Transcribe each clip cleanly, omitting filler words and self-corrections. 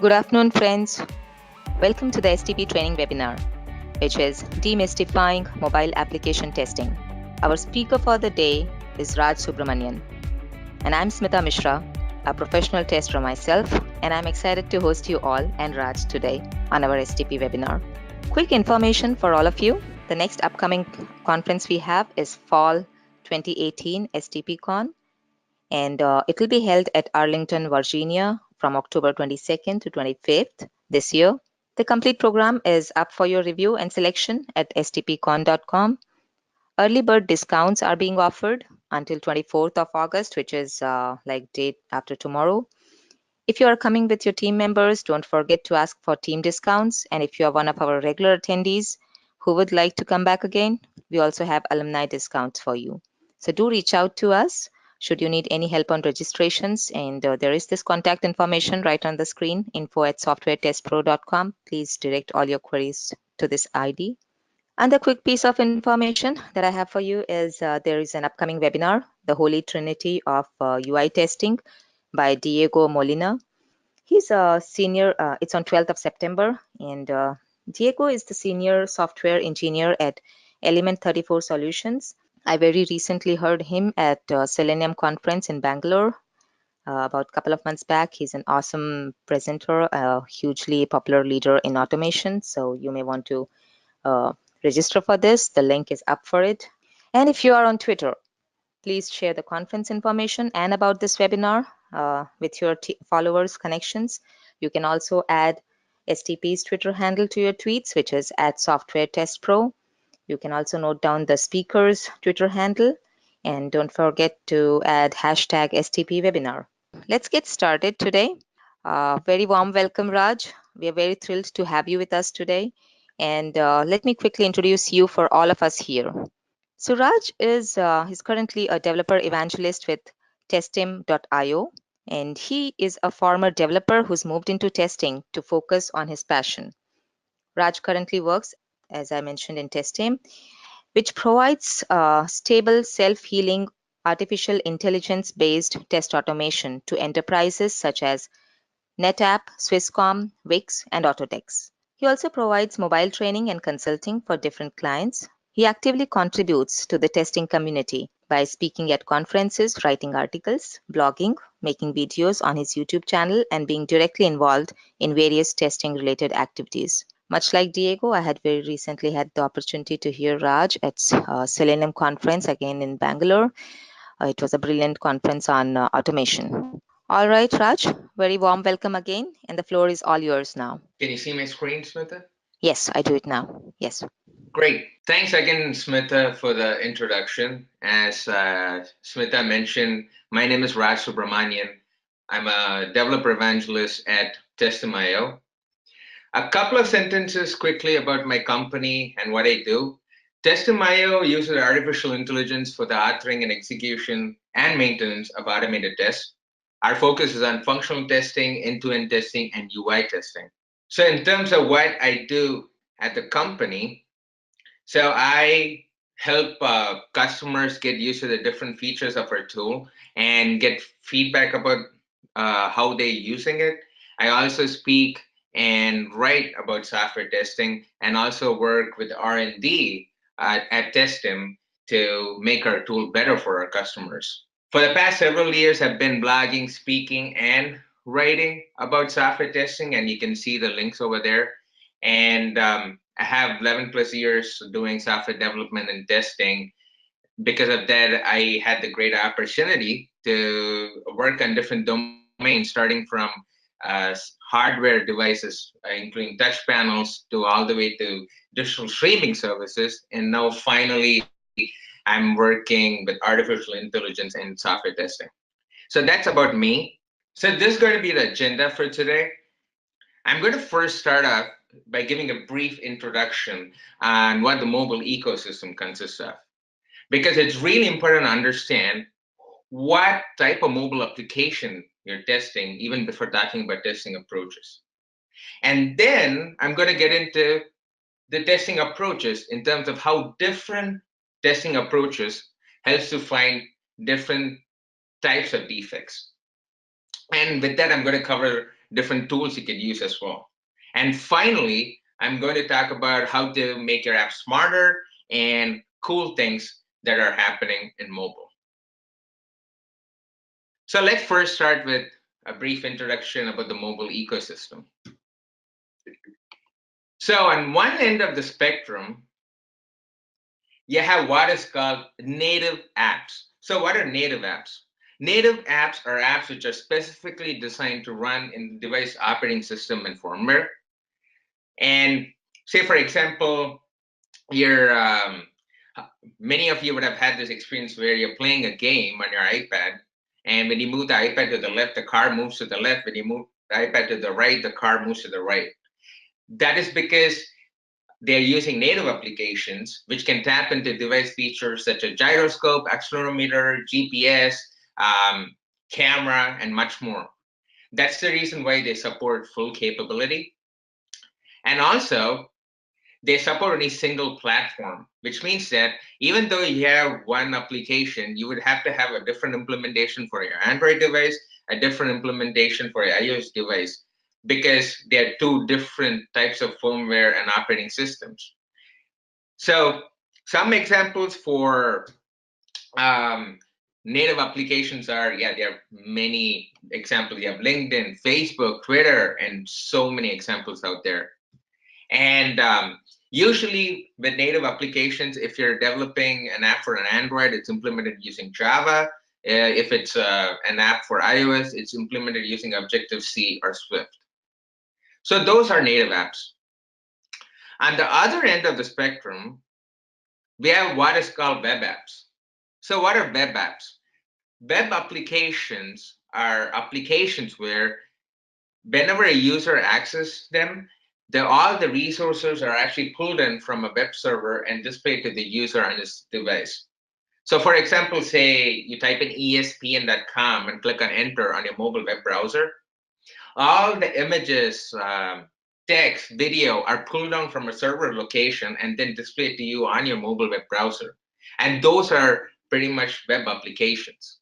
Good afternoon, friends. Welcome to the STP training webinar, which is Demystifying Mobile Application Testing. Our speaker for the day is Raj Subramanian, and I'm Smita Mishra, a professional tester myself, and I'm excited to host you all and Raj today on our STP webinar. Quick information for all of you. The next upcoming conference we have is Fall 2018 STPCon, and it will be held at Arlington, Virginia from October 22nd to 25th this year. The complete program is up for your review and selection at stpcon.com. Early bird discounts are being offered until 24th of August, which is like day after tomorrow. If you are coming with your team members, don't forget to ask for team discounts. And if you are one of our regular attendees who would like to come back again, we also have alumni discounts for you. So do reach out to us should you need any help on registrations. And there is this contact information right on the screen, info@softwaretestpro.com. Please direct all your queries to this ID. And the quick piece of information that I have for you is there is an upcoming webinar, The Holy Trinity of UI Testing by Diego Molina. He's a senior, it's on 12th of September, and Diego is the senior software engineer at Element 34 Solutions. I very recently heard him at Selenium conference in Bangalore about a couple of months back. He's an awesome presenter, a hugely popular leader in automation, so you may want to register for this. The link is up for it. And if you are on Twitter, please share the conference information and about this webinar with your followers, connections. You can also add STP's Twitter handle to your tweets, which is @SoftwareTestPro. You can also note down the speaker's Twitter handle, and don't forget to add hashtag STP webinar. Let's get started today. Very warm welcome, Raj. We are very thrilled to have you with us today. And let me quickly introduce you for all of us here. So Raj is he's currently a developer evangelist with testim.io, and he is a former developer who's moved into testing to focus on his passion. Raj currently works, as I mentioned, in Testim, which provides stable, self-healing, artificial intelligence-based test automation to enterprises such as NetApp, Swisscom, Wix, and Autodex. He also provides mobile training and consulting for different clients. He actively contributes to the testing community by speaking at conferences, writing articles, blogging, making videos on his YouTube channel, and being directly involved in various testing-related activities. Much like Diego, I had very recently had the opportunity to hear Raj at Selenium conference again in Bangalore. It was a brilliant conference on automation. All right, Raj, very warm welcome again, and the floor is all yours now. Can you see my screen, Smita? Yes, I do it now. Yes. Great. Thanks again, Smita, for the introduction. As Smita mentioned, my name is Raj Subramanian. I'm a developer evangelist at Testim.io. A couple of sentences quickly about my company and what I do. Testim.io uses artificial intelligence for the authoring and execution and maintenance of automated tests. Our focus is on functional testing, end-to-end testing, and UI testing. So in terms of what I do at the company, so I help customers get used to the different features of our tool and get feedback about how they're using it. I also speak and write about software testing and also work with R&D at Testim to make our tool better for our customers. For the past several years, I've been blogging, speaking, and writing about software testing, and you can see the links over there. And I have 11 plus years doing software development and testing. Because of that, I had the great opportunity to work on different domains, starting from hardware devices, including touch panels, to all the way to digital streaming services. And now finally, I'm working with artificial intelligence and software testing. So that's about me. So this is going to be the agenda for today. I'm going to first start off by giving a brief introduction on what the mobile ecosystem consists of, because it's really important to understand what type of mobile application you're testing, even before talking about testing approaches. And then I'm going to get into the testing approaches in terms of how different testing approaches helps to find different types of defects. And with that, I'm going to cover different tools you could use as well. And finally, I'm going to talk about how to make your app smarter and cool things that are happening in mobile. So let's first start with a brief introduction about the mobile ecosystem. So on one end of the spectrum, you have what is called native apps. So what are native apps? Native apps are apps which are specifically designed to run in the device operating system and firmware. And say, for example, many of you would have had this experience where you're playing a game on your iPad, and when you move the iPad to the left, the car moves to the left. When you move the iPad to the right, the car moves to the right. That is because they're using native applications which can tap into device features such as gyroscope, accelerometer, GPS, camera, and much more. That's the reason why they support full capability. And also, they support only single platform, which means that even though you have one application, you would have to have a different implementation for your Android device, a different implementation for your iOS device, because they're two different types of firmware and operating systems. So some examples for native applications are, there are many examples. You have LinkedIn, Facebook, Twitter, and so many examples out there. And usually with native applications, if you're developing an app for an Android, it's implemented using Java. If it's an app for iOS, it's implemented using Objective-C or Swift. So those are native apps. On the other end of the spectrum, we have what is called web apps. So what are web apps? Web applications are applications where whenever a user accesses them, all the resources are actually pulled in from a web server and displayed to the user on his device. So for example, say you type in espn.com and click on enter on your mobile web browser. All the images, text, video are pulled down from a server location and then displayed to you on your mobile web browser. And those are pretty much web applications.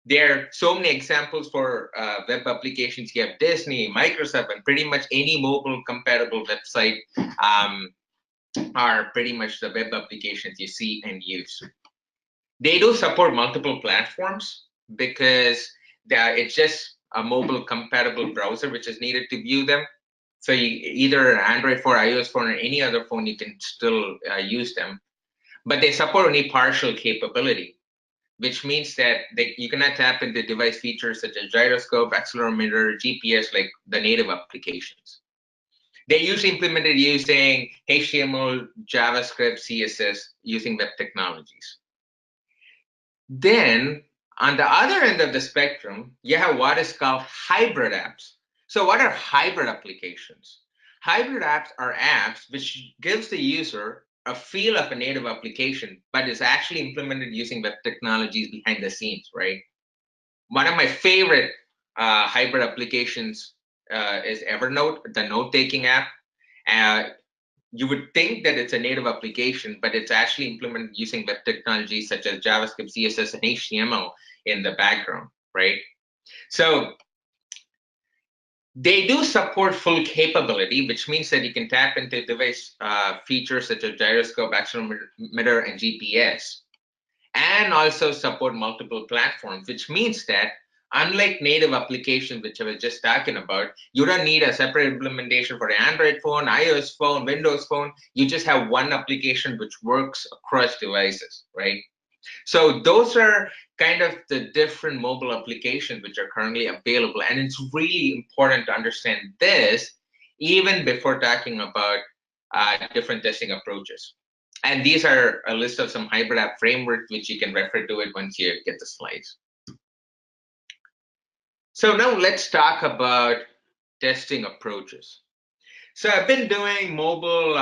There are so many examples for web applications. You have Disney, Microsoft, and pretty much any mobile compatible website are pretty much the web applications you see and use. They do support multiple platforms because it's just a mobile compatible browser which is needed to view them. So either an Android phone, iOS phone, or any other phone, you can still use them. But they support only partial capability, which means that you cannot tap into device features such as gyroscope, accelerometer, GPS, like the native applications. They're usually implemented using HTML, JavaScript, CSS, using web technologies. Then, on the other end of the spectrum, you have what is called hybrid apps. So what are hybrid applications? Hybrid apps are apps which gives the user a feel of a native application, but is actually implemented using web technologies behind the scenes, right? One of my favorite hybrid applications is Evernote, the note-taking app. You would think that it's a native application, but it's actually implemented using web technologies such as JavaScript, CSS, and HTML in the background, right? So they do support full capability, which means that you can tap into device features such as gyroscope, accelerometer, and GPS, and also support multiple platforms, which means that unlike native applications, which I was just talking about, you don't need a separate implementation for an Android phone, iOS phone, Windows phone. You just have one application which works across devices, right? So those are kind of the different mobile applications which are currently available. And it's really important to understand this even before talking about different testing approaches. And these are a list of some hybrid app frameworks, which you can refer to it once you get the slides. So now let's talk about testing approaches. So I've been doing mobile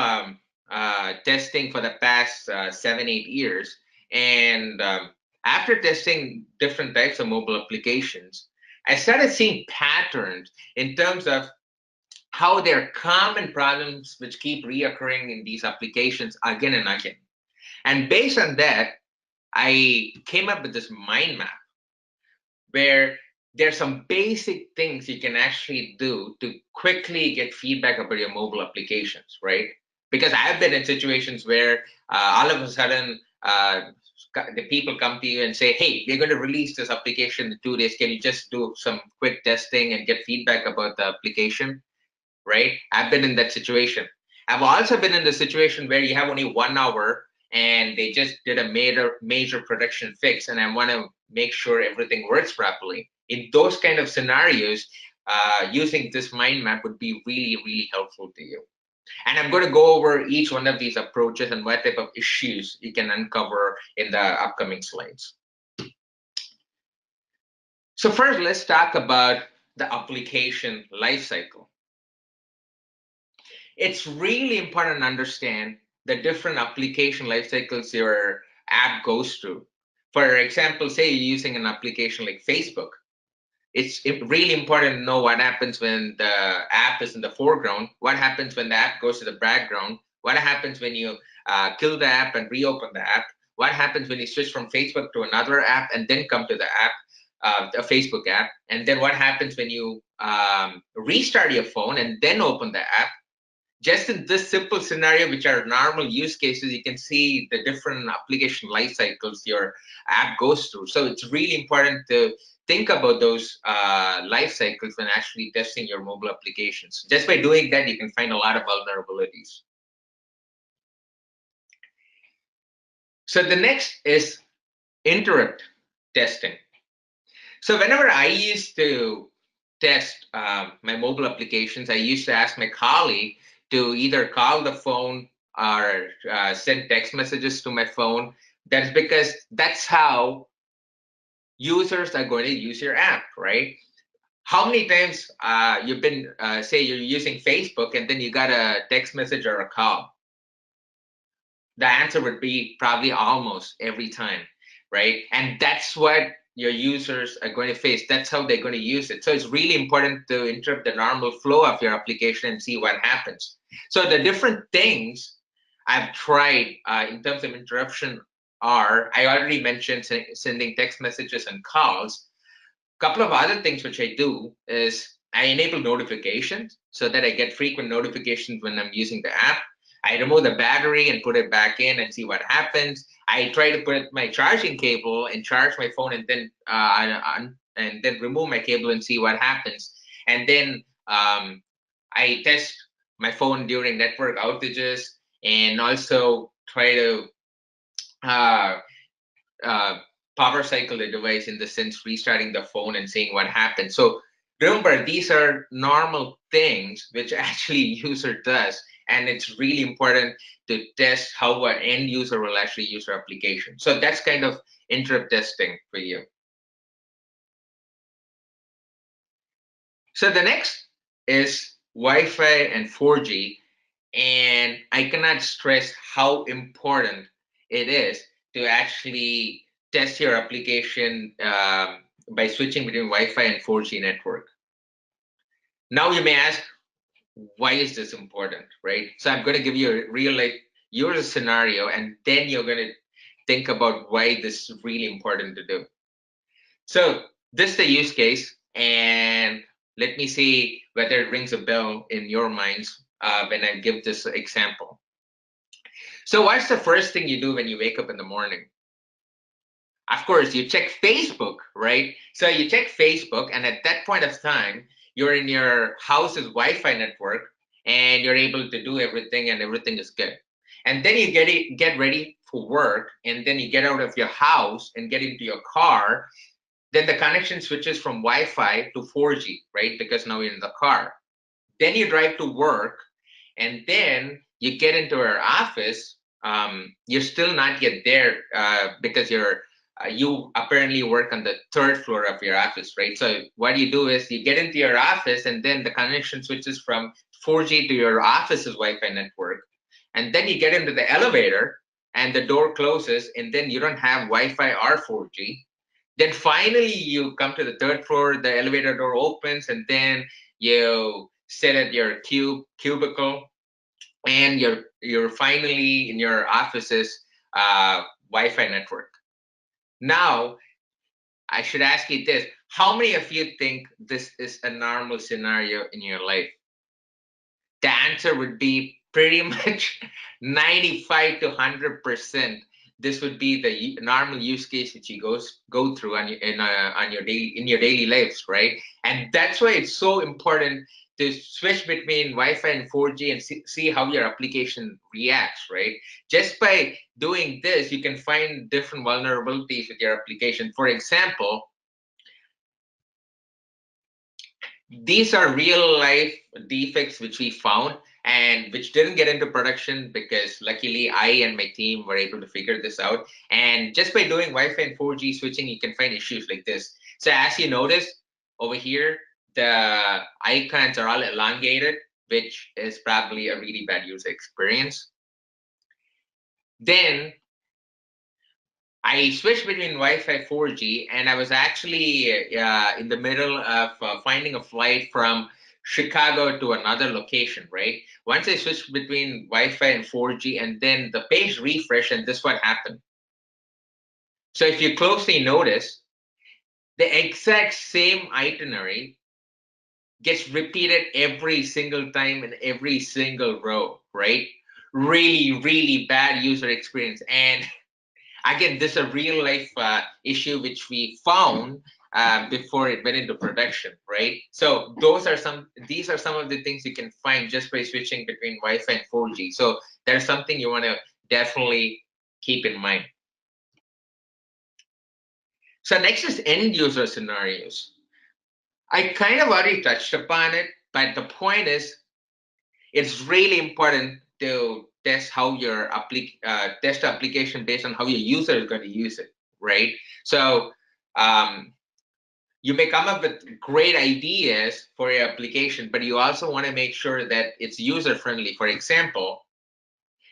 testing for the past 7-8 years. And after testing different types of mobile applications, I started seeing patterns in terms of how there are common problems which keep reoccurring in these applications again and again. And based on that, I came up with this mind map where there's some basic things you can actually do to quickly get feedback about your mobile applications, right? Because I've been in situations where all of a sudden the people come to you and say, hey, we're going to release this application in 2 days. Can you just do some quick testing and get feedback about the application, right? I've been in that situation. I've also been in the situation where you have only 1 hour and they just did a major production fix, and I want to make sure everything works properly. In those kind of scenarios, using this mind map would be really, really helpful to you. And I'm going to go over each one of these approaches and what type of issues you can uncover in the upcoming slides. So first, let's talk about the application lifecycle. It's really important to understand the different application life cycles your app goes through. For example, say you're using an application like Facebook. It's really important to know what happens when the app is in the foreground, what happens when the app goes to the background, what happens when you kill the app and reopen the app, what happens when you switch from Facebook to another app and then come to the app, the Facebook app, and then what happens when you restart your phone and then open the app. Just in this simple scenario, which are normal use cases, you can see the different application life cycles your app goes through. So it's really important to think about those life cycles when actually testing your mobile applications. Just by doing that, you can find a lot of vulnerabilities. So the next is interrupt testing. So whenever I used to test my mobile applications, I used to ask my colleague to either call the phone or send text messages to my phone. That's because that's how users are going to use your app, right? How many times you've been, say you're using Facebook and then you got a text message or a call? The answer would be probably almost every time, right? And that's what your users are going to face. That's how they're going to use it. So it's really important to interrupt the normal flow of your application and see what happens. So the different things I've tried in terms of interruption are, I already mentioned sending text messages and calls. A couple of other things which I do is I enable notifications so that I get frequent notifications when I'm using the app. I remove the battery and put it back in and see what happens. I try to put my charging cable and charge my phone and then remove my cable and see what happens. And then I test my phone during network outages and also try to uh, uh, power cycle the device in the sense restarting the phone and seeing what happens. So remember, these are normal things which actually user does, and it's really important to test how an end user will actually use your application. So that's kind of interrupt testing for you. So the next is Wi-Fi and 4G, and I cannot stress how important it is to actually test your application by switching between Wi-Fi and 4G network. Now you may ask, why is this important, right? So I'm going to give you a real life user scenario, and then you're going to think about why this is really important to do. So this is the use case, and let me see whether it rings a bell in your minds when I give this example. So what's the first thing you do when you wake up in the morning? Of course, you check Facebook, right? So you check Facebook, and at that point of time, you're in your house's Wi-Fi network, and you're able to do everything, and everything is good. And then you get ready for work, and then you get out of your house and get into your car. Then the connection switches from Wi-Fi to 4G, right? Because now you're in the car. Then you drive to work, and then you get into our office. You're still not yet there because you apparently work on the third floor of your office, right? So what you do is you get into your office, and then the connection switches from 4G to your office's Wi-Fi network, and then you get into the elevator, and the door closes, and then you don't have Wi-Fi or 4G. Then finally you come to the third floor, the elevator door opens, and then you sit at your cubicle, and you're finally in your office's Wi-Fi network. Now, I should ask you this: How many of you think this is a normal scenario in your life? The answer would be pretty much 95 to 100%. This would be the normal use case which you go through on your daily lives, right? And that's why it's so important to switch between Wi-Fi and 4G and see how your application reacts, right? Just by doing this, you can find different vulnerabilities with your application. For example, these are real life defects which we found and which didn't get into production because luckily I and my team were able to figure this out. And just by doing Wi-Fi and 4G switching, you can find issues like this. So as you notice over here, the icons are all elongated, which is probably a really bad user experience. Then I switched between Wi-Fi 4G, and I was actually in the middle of finding a flight from Chicago to another location, right? Once I switched between Wi-Fi and 4G, and then the page refreshed, and this what happened. So if you closely notice, the exact same itinerary gets repeated every single time in every single row, right? Really, really bad user experience. And again, this is a real life issue which we found before it went into production, right? So these are some of the things you can find just by switching between Wi-Fi and 4G. So there's something you want to definitely keep in mind. So next is end user scenarios. I kind of already touched upon it, but the point is it's really important to test how your test application based on how your user is going to use it, right? So you may come up with great ideas for your application, but you also want to make sure that it's user friendly. For example,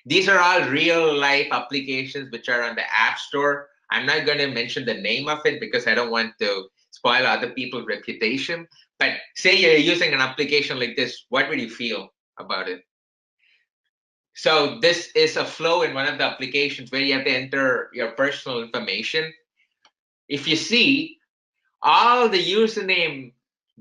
these are all real life applications which are on the App Store. I'm not going to mention the name of it because I don't want to spoil other people's reputation. But say you're using an application like this, what would you feel about it? So this is a flow in one of the applications where you have to enter your personal information. If you see all the username,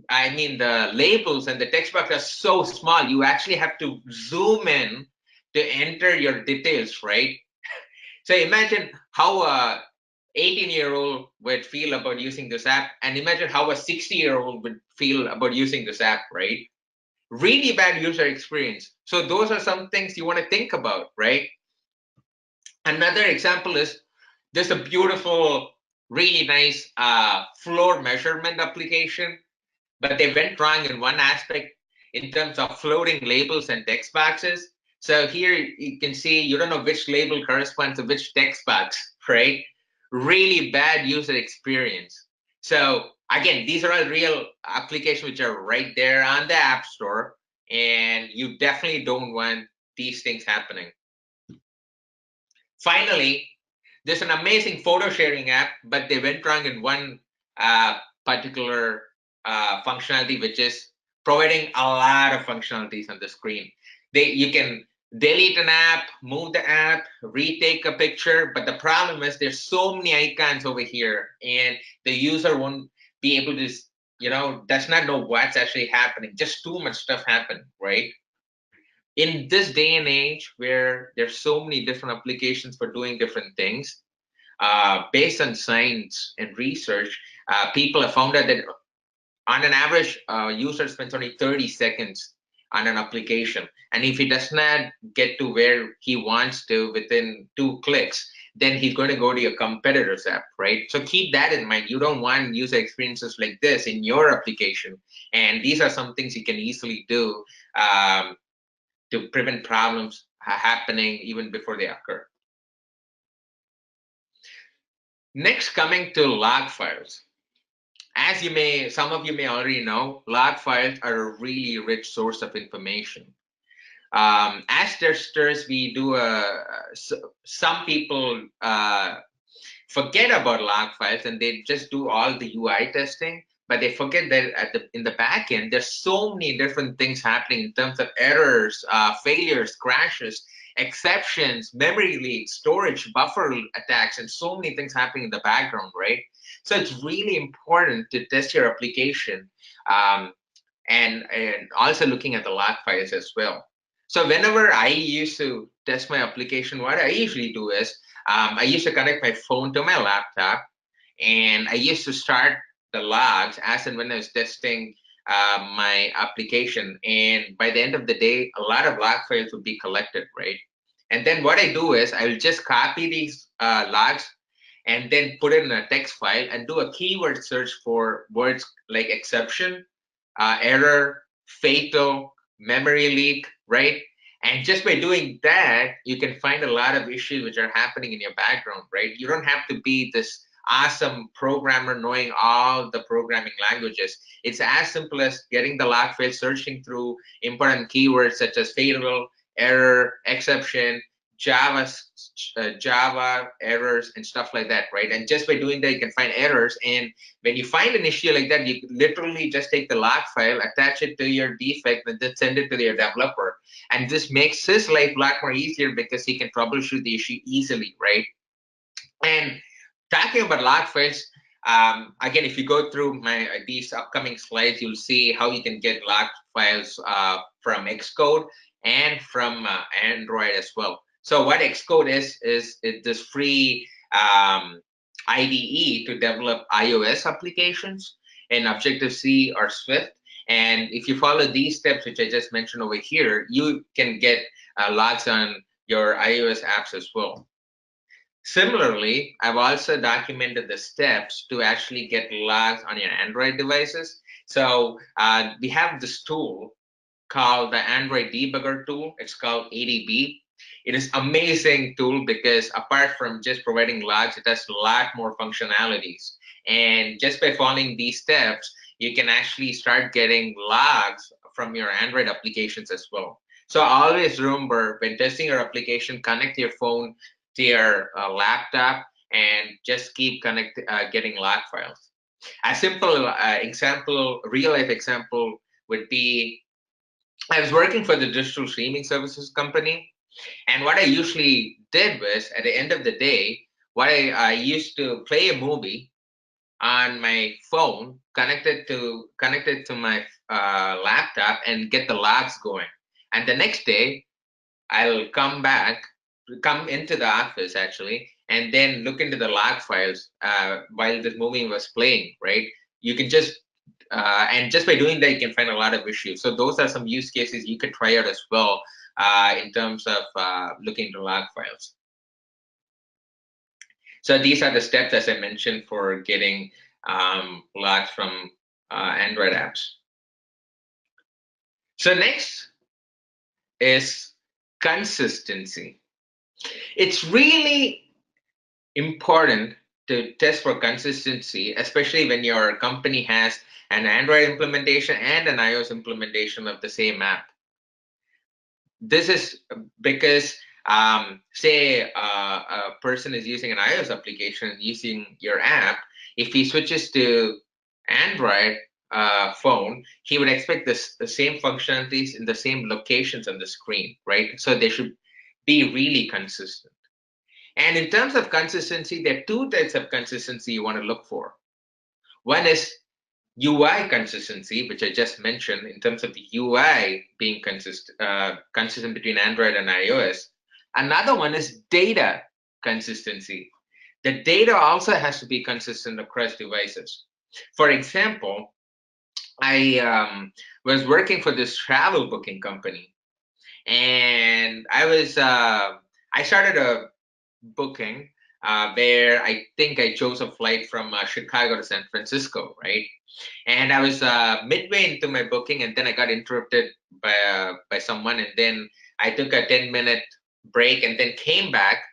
I mean the labels and the text box are so small, you actually have to zoom in to enter your details, right? So imagine how a 18-year-old would feel about using this app, and imagine how a 60-year-old would feel about using this app, right? Really bad user experience. So those are some things you want to think about, right? Another example is there's a beautiful, really nice floor measurement application, but they went wrong in one aspect in terms of floating labels and text boxes. So here you can see you don't know which label corresponds to which text box, right? Really bad user experience. So again, these are all real applications which are right there on the App Store, and you definitely don't want these things happening. Finally, there's an amazing photo sharing app, but they went wrong in one particular functionality, which is providing a lot of functionalities on the screen. You can delete an app, move the app, retake a picture, but the problem is there's so many icons over here, and the user won't be able to, does not know what's actually happening. Just too much stuff happened, right? In this day and age where there's so many different applications for doing different things, based on science and research, people have found out that on an average, user spends only 30 seconds on an application. And if he does not get to where he wants to within 2 clicks, then he's going to go to your competitor's app, right? So keep that in mind. You don't want user experiences like this in your application. And these are some things you can easily do to prevent problems happening even before they occur. Next, coming to log files. As some of you may already know, log files are a really rich source of information. As testers, we do some people forget about log files and they just do all the UI testing, but they forget that in the back end, there's so many different things happening in terms of errors, failures, crashes, exceptions, memory leaks, storage, buffer attacks, and so many things happening in the background, right? So it's really important to test your application, um, and also looking at the log files as well. So whenever I used to test my application, what I usually do is I used to connect my phone to my laptop, and I used to start the logs as and when I was testing my application. And by the end of the day, a lot of log files would be collected, right? And then what I do is I will just copy these logs and then put it in a text file and do a keyword search for words like exception, error, fatal, memory leak, right? And just by doing that, you can find a lot of issues which are happening in your background, right? You don't have to be this awesome programmer knowing all the programming languages. It's as simple as getting the log file, searching through important keywords such as fatal, error, exception, Java errors and stuff like that, right? And just by doing that, you can find errors. And when you find an issue like that, you literally just take the log file, attach it to your defect, and then send it to your developer. And this makes his life a lot more easier because he can troubleshoot the issue easily, right? And talking about log files, again, if you go through my these upcoming slides, you'll see how you can get log files from XCODE and from Android as well. So what XCODE is this free IDE to develop iOS applications in Objective-C or Swift. And if you follow these steps, which I just mentioned over here, you can get logs on your iOS apps as well. Similarly, I've also documented the steps to actually get logs on your Android devices. So we have this tool called the Android Debugger tool. It's called ADB. It is amazing tool because apart from just providing logs, it has a lot more functionalities. And just by following these steps, you can actually start getting logs from your Android applications as well. So always remember, when testing your application, connect your phone to your laptop and just keep getting log files. A simple example, real life example would be I was working for the digital streaming services company. And what I usually did was at the end of the day, I used to play a movie on my phone, connected to my laptop and get the logs going. And the next day, I'll come into the office actually, and then look into the log files while this movie was playing, right? You can just and just by doing that, you can find a lot of issues. So those are some use cases you could try out as well in terms of looking into log files. So these are the steps, as I mentioned, for getting logs from Android apps. So next is consistency. It's really important to test for consistency, especially when your company has an Android implementation and an iOS implementation of the same app. This is because, say, a person is using an iOS application using your app. If he switches to Android phone, he would expect the same functionalities in the same locations on the screen, right? So they should be really consistent. And in terms of consistency, there are two types of consistency you want to look for. One is UI consistency, which I just mentioned in terms of the UI being consistent between Android and iOS. Another one is data consistency. The data also has to be consistent across devices. For example, I was working for this travel booking company, and I started a booking where I think I chose a flight from Chicago to San Francisco, right? And I was midway into my booking, and then I got interrupted by someone, and then I took a 10-minute break, and then came back.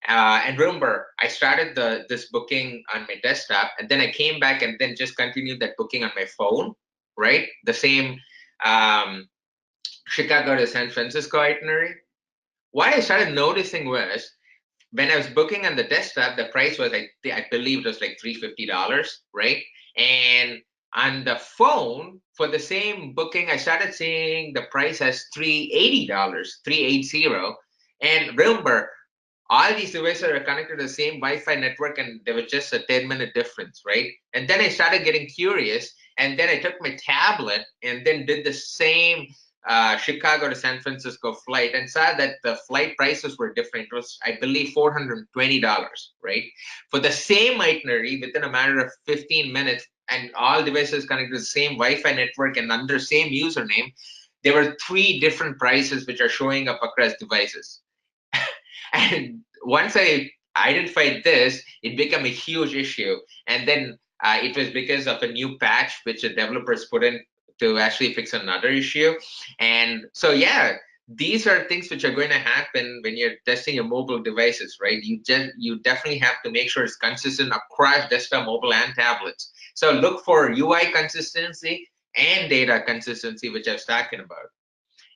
And remember, I started this booking on my desktop, and then I came back and then just continued that booking on my phone, right? The same Chicago to San Francisco itinerary. What I started noticing was when I was booking on the desktop, the price was I believe it was like $350, right? And on the phone for the same booking, I started seeing the price as $380, 380. And remember, all these devices are connected to the same Wi-Fi network, and there was just a 10-minute difference, right? And then I started getting curious, and then I took my tablet and then did the same Chicago to San Francisco flight and saw that the flight prices were different. It was, I believe, $420, right? For the same itinerary within a matter of 15 minutes, and all devices connected to the same Wi-Fi network and under same username, there were 3 different prices which are showing up across devices. And once I identified this, it became a huge issue. And then it was because of a new patch which the developers put in to actually fix another issue. And so, yeah, these are things which are going to happen when you're testing your mobile devices, right? You definitely have to make sure it's consistent across desktop, mobile, and tablets. So look for UI consistency and data consistency, which I was talking about.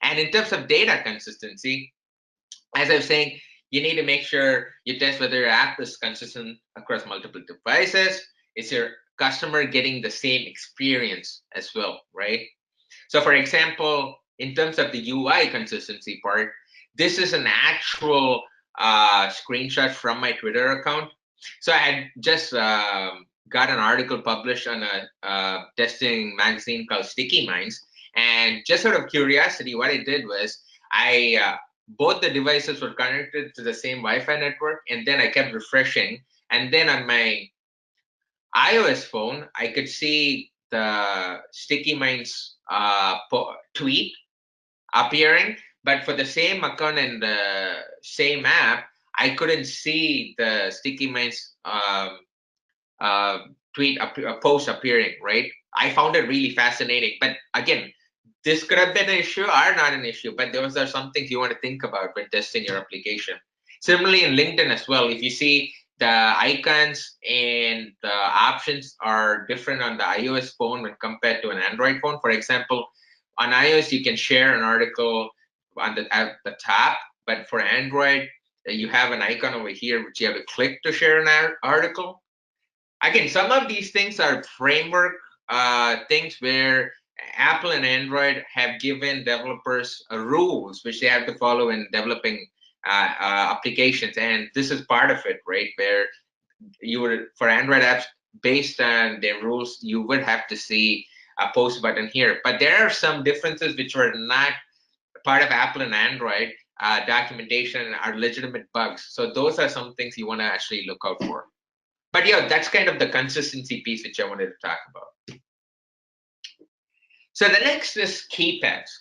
And in terms of data consistency, as I was saying, you need to make sure you test whether your app is consistent across multiple devices. Is your customer getting the same experience as well, right? So for example, in terms of the UI consistency part, this is an actual screenshot from my Twitter account. So I had just got an article published on a testing magazine called Sticky Minds. And just out of curiosity, what I did was I both the devices were connected to the same Wi-Fi network, and then I kept refreshing. And then on my iOS phone, I could see the Sticky Minds tweet appearing, but for the same account and the same app, I couldn't see the Sticky Minds uh, post appearing. Right? I found it really fascinating. But again, this could have been an issue or not an issue, but those are some things you want to think about when testing your application. Similarly, in LinkedIn as well, if you see the icons and the options are different on the iOS phone when compared to an Android phone. For example, on iOS, you can share an article at the top, but for Android, you have an icon over here which you have to click to share an article. Again, some of these things are framework things where Apple and Android have given developers rules which they have to follow in developing applications, and this is part of it, right? Where you would, for Android apps, based on their rules, you would have to see a post button here. But there are some differences which are not part of Apple and Android documentation and are legitimate bugs. So those are some things you want to actually look out for. But yeah, that's kind of the consistency piece which I wanted to talk about. So the next is keypads.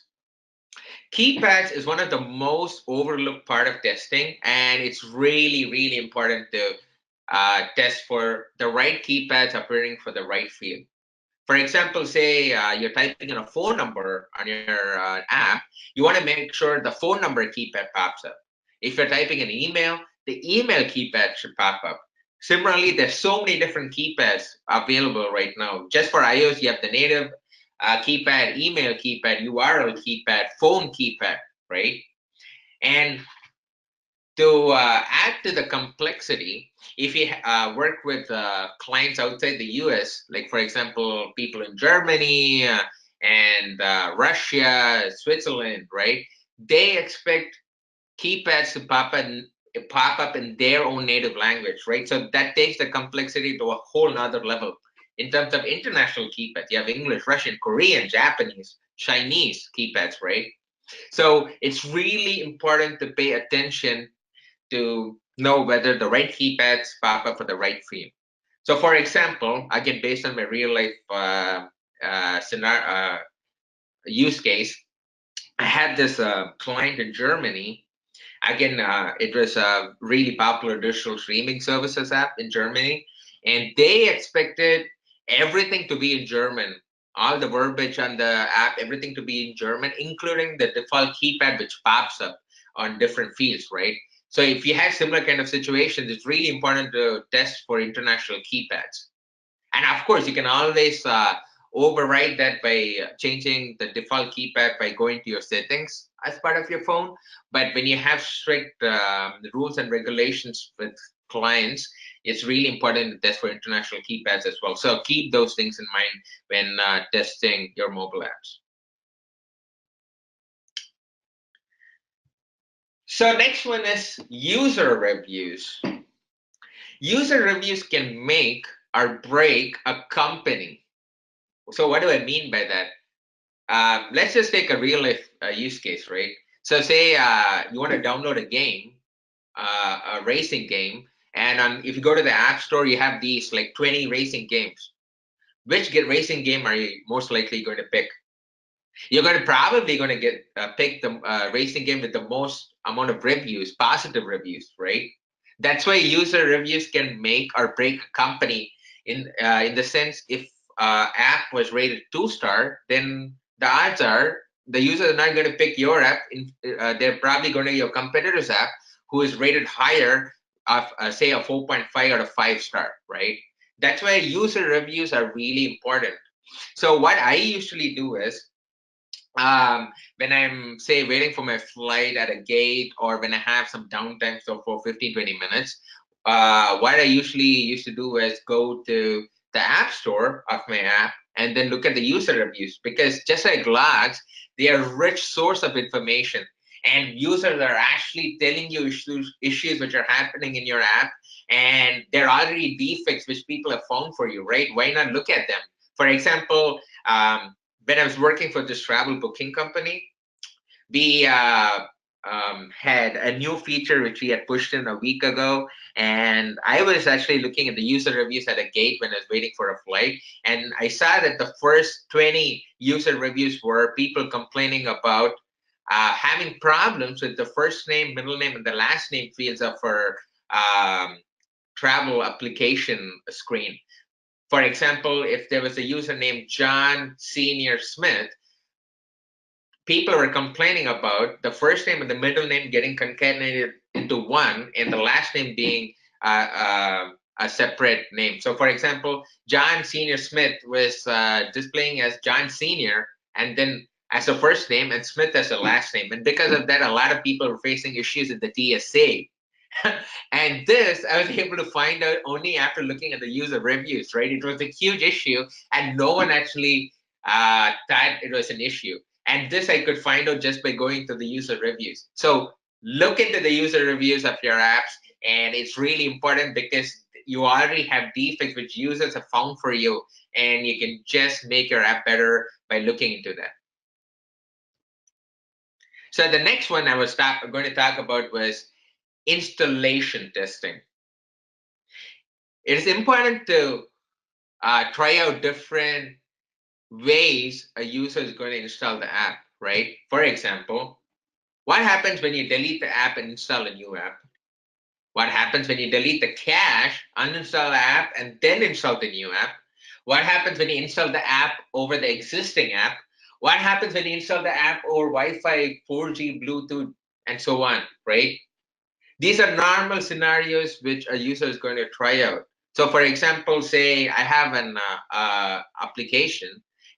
Keypads is one of the most overlooked part of testing, and it's really, really important to test for the right keypads appearing for the right field. For example, say you're typing in a phone number on your app, you want to make sure the phone number keypad pops up. If you're typing an email, the email keypad should pop up. Similarly, there's so many different keypads available right now. Just for iOS, you have the native keypad, email keypad, URL keypad, phone keypad, right? And to add to the complexity, if you work with clients outside the US, like for example, people in Germany and Russia, Switzerland, right? They expect keypads to pop up in their own native language, right? So that takes the complexity to a whole nother level. In terms of international keypads, you have English, Russian, Korean, Japanese, Chinese keypads, right? So it's really important to pay attention to know whether the right keypads pop up for the right field. So for example, again, based on my real life scenario, use case, I had this client in Germany. Again, it was a really popular digital streaming services app in Germany, and they expected everything to be in German, all the verbiage on the app, everything to be in German, including the default keypad which pops up on different fields, right? So if you have similar kind of situations, it's really important to test for international keypads. And of course, you can always override that by changing the default keypad by going to your settings as part of your phone. But when you have strict rules and regulations with clients, it's really important to test for international keypads as well. So keep those things in mind when testing your mobile apps. So next one is user reviews. User reviews can make or break a company. So what do I mean by that? Let's just take a real life use case, right? So say you want to download a game, a racing game, and if you go to the App Store, you have these like 20 racing games. Which racing game are you most likely going to pick? You're probably going to get pick the racing game with the most amount of reviews, positive reviews, right? That's why user reviews can make or break a company in the sense if app was rated 2-star, then the odds are the users are not going to pick your app. They're probably going to your competitor's app who is rated higher of say a 4.5 or a 5-star, right? That's why user reviews are really important. So what I usually do is when I'm say waiting for my flight at a gate or when I have some downtime, so for 15-20 minutes, what I usually used to do is go to the app store of my app and then look at the user reviews, because just like logs, they are a rich source of information, and users are actually telling you issues which are happening in your app, and there are already defects which people have found for you, right? Why not look at them? For example, when I was working for this travel booking company, we had a new feature which we had pushed in a week ago. And I was actually looking at the user reviews at a gate when I was waiting for a flight. And I saw that the first 20 user reviews were people complaining about having problems with the first name, middle name, and the last name fields of our travel application screen. For example, if there was a user named John Senior Smith, people were complaining about the first name and the middle name getting concatenated into one, and the last name being a separate name. So, for example, John Senior Smith was displaying as John Senior, and then as a first name, and Smith as a last name. And because of that, a lot of people were facing issues in the TSA. And this I was able to find out only after looking at the user reviews, right? It was a huge issue, and no one actually thought it was an issue. And this I could find out just by going to the user reviews. So look into the user reviews of your apps, and it's really important because you already have defects which users have found for you, and you can just make your app better by looking into that. So the next one I was going to talk about was installation testing. It is important to try out different ways a user is going to install the app, right? For example, what happens when you delete the app and install a new app? What happens when you delete the cache, uninstall the app, and then install the new app? What happens when you install the app over the existing app? What happens when you install the app over Wi-Fi, 4G, Bluetooth, and so on, right? These are normal scenarios which a user is going to try out. So for example, say I have an application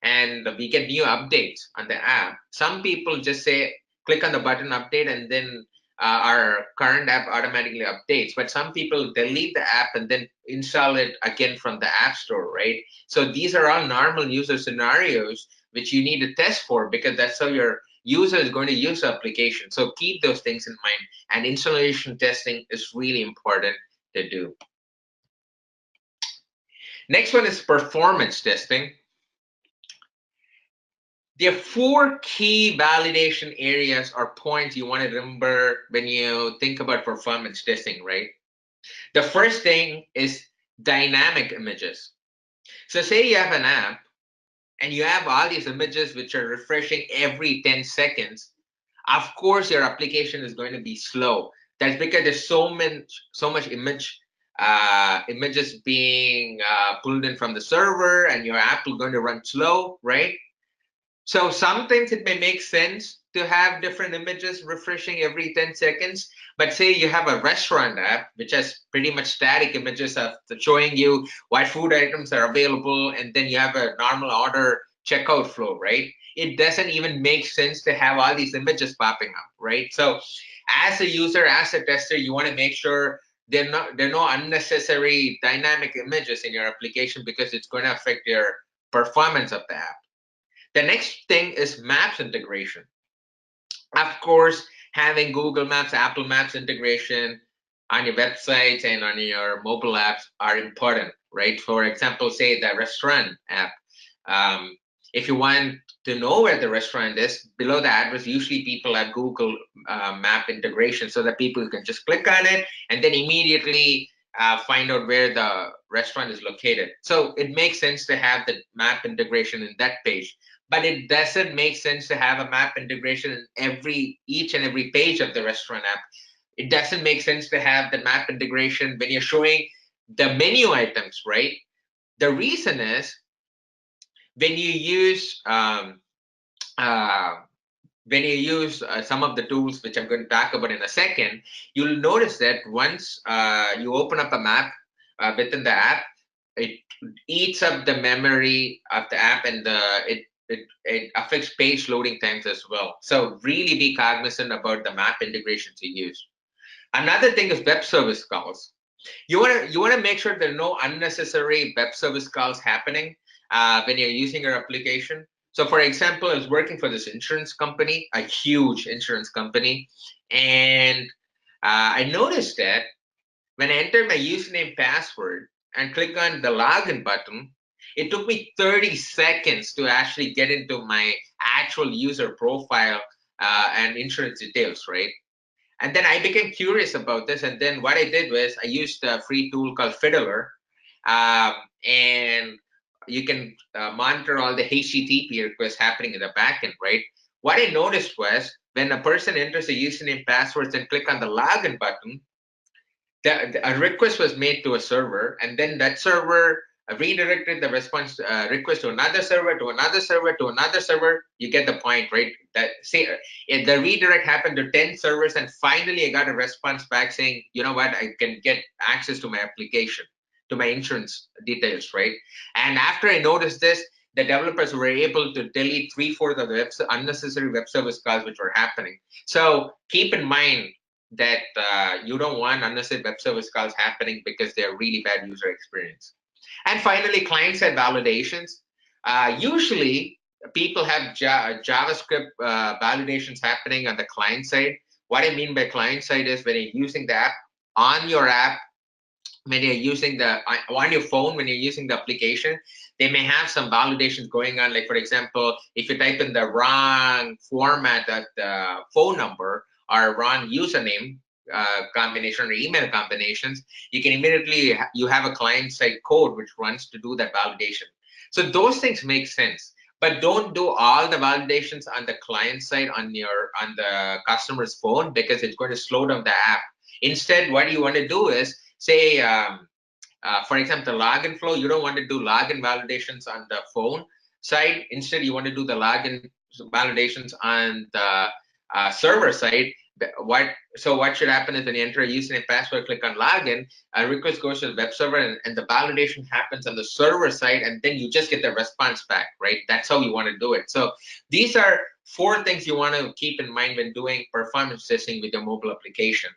and we get new updates on the app. Some people just say, click on the button update, and then our current app automatically updates. But some people delete the app and then install it again from the app store, right? So these are all normal user scenarios which you need to test for, because that's how your user is going to use the application. So keep those things in mind. And installation testing is really important to do. Next one is performance testing. There are 4 key validation areas or points you want to remember when you think about performance testing, right? The first thing is dynamic images. So say you have an app and you have all these images which are refreshing every 10 seconds. Of course, your application is going to be slow. That's because there's so much images being pulled in from the server, and your app is going to run slow, right? So sometimes it may make sense to have different images refreshing every 10 seconds. But say you have a restaurant app, which has pretty much static images of showing you what food items are available, and then you have a normal order checkout flow, right? It doesn't even make sense to have all these images popping up, right? So as a user, as a tester, you want to make sure there are no unnecessary dynamic images in your application, because it's going to affect your performance of the app. The next thing is maps integration. Of course, having Google Maps, Apple Maps integration on your websites and on your mobile apps are important, right? For example, say the restaurant app. Um, if you want to know where the restaurant is, below the address, usually people have Google Map integration so that people can just click on it and then immediately find out where the restaurant is located. So it makes sense to have the map integration in that page, but it doesn't make sense to have a map integration in each and every page of the restaurant app. It doesn't make sense to have the map integration when you're showing the menu items, right? The reason is when you use uh, some of the tools, which I'm going to talk about in a second, you'll notice that once you open up a map within the app, it eats up the memory of the app, and it affects page loading times as well. So really be cognizant about the map integrations you use. Another thing is web service calls. You want to make sure there are no unnecessary web service calls happening when you're using your application. So, for example, I was working for this insurance company, a huge insurance company, and I noticed that when I entered my username password and click on the login button, it took me 30 seconds to actually get into my actual user profile and insurance details, right? And then I became curious about this. And then what I did was I used a free tool called Fiddler. Um, and you can monitor all the HTTP requests happening in the backend, right? What I noticed was when a person enters a username, passwords, and click on the login button, a request was made to a server, and then that server redirected the response request to another server, to another server, to another server. You get the point, right? That say the redirect happened to 10 servers, and finally I got a response back saying, you know what, I can get access to my application, to my insurance details, right? And after I noticed this, the developers were able to delete 3/4 of the unnecessary web service calls which were happening. So keep in mind that you don't want unnecessary web service calls happening because they're really bad user experience. And finally, client-side validations. Usually, people have JavaScript validations happening on the client side. What I mean by client side is when you're using the app on your app, when you're using the on your phone, when you're using the application, they may have some validations going on. Like, for example, if you type in the wrong format of the phone number or wrong username combination or email combinations, you can immediately you have a client side code which runs to do that validation. So those things make sense, but don't do all the validations on the client side on the customer's phone, because it's going to slow down the app. Instead, what you want to do is say, for example, the login flow, you don't want to do login validations on the phone side. Instead, you want to do the login validations on the server side. What should happen is when you enter a username, password, click on login, a request goes to the web server, and the validation happens on the server side, and then you just get the response back, right? That's how you want to do it. So these are 4 things you want to keep in mind when doing performance testing with your mobile application.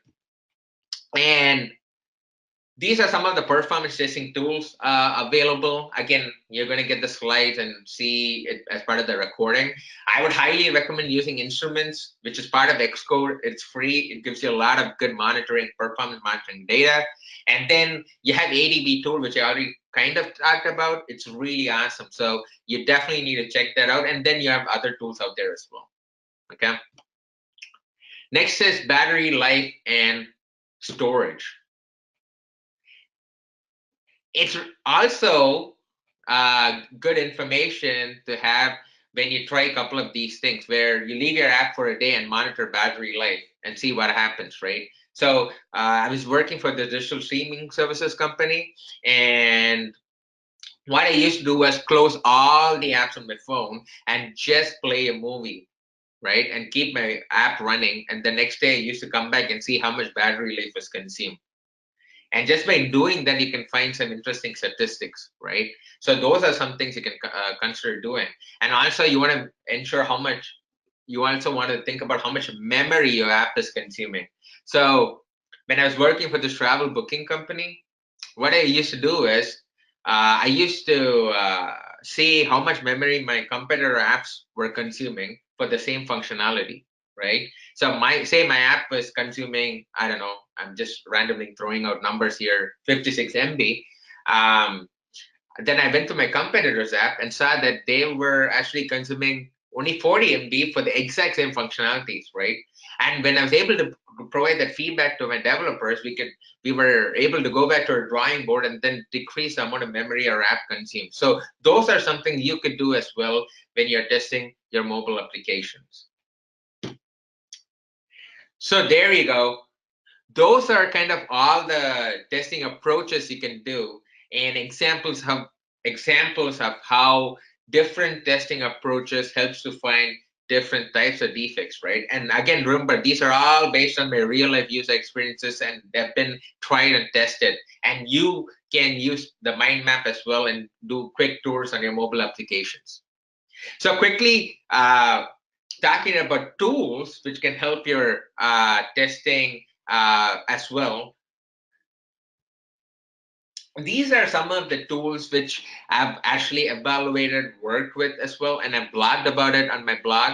And these are some of the performance testing tools available. Again, you're going to get the slides and see it as part of the recording. I would highly recommend using Instruments, which is part of XCODE. It's free. It gives you a lot of good performance monitoring data. And then you have ADB tool, which I already kind of talked about. It's really awesome. So you definitely need to check that out. And then you have other tools out there as well. Okay. Next is battery life and storage. It's also good information to have when you try a couple of these things, where you leave your app for a day and monitor battery life and see what happens, right? So I was working for the digital streaming services company, and what I used to do was close all the apps on my phone and just play a movie, right? And keep my app running. And the next day I used to come back and see how much battery life was consumed. And just by doing that, you can find some interesting statistics, right? So those are some things you can consider doing. And also you want to ensure you also want to think about how much memory your app is consuming. So when I was working for this travel booking company, what I used to do is I used to see how much memory my competitor apps were consuming for the same functionality, right? So say my app was consuming, I don't know, I'm just randomly throwing out numbers here, 56 MB. Then I went to my competitor's app and saw that they were actually consuming only 40 MB for the exact same functionalities, right? And when I was able to provide that feedback to my developers, we were able to go back to our drawing board and then decrease the amount of memory our app consumes. So those are something you could do as well when you're testing your mobile applications. So there you go. Those are kind of all the testing approaches you can do, and examples of how different testing approaches helps to find different types of defects, right? And again, remember, these are all based on my real life user experiences and they've been tried and tested. And you can use the mind map as well and do quick tours on your mobile applications. So quickly, talking about tools which can help your testing as well. These are some of the tools which I've actually evaluated, worked with as well, and I've blogged about it on my blog.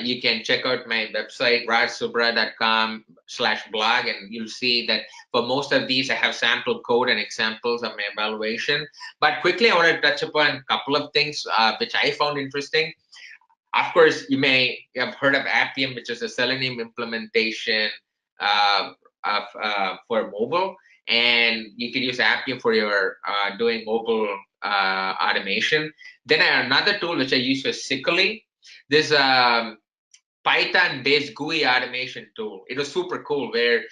You can check out my website, rajsubra.com/blog, and you'll see that for most of these, I have sample code and examples of my evaluation. But quickly, I want to touch upon a couple of things which I found interesting. Of course, you may have heard of Appium, which is a Selenium implementation for mobile, and you can use Appium for your doing mobile automation. Then another tool which I use was Sickly. This Python-based GUI automation tool. It was super cool where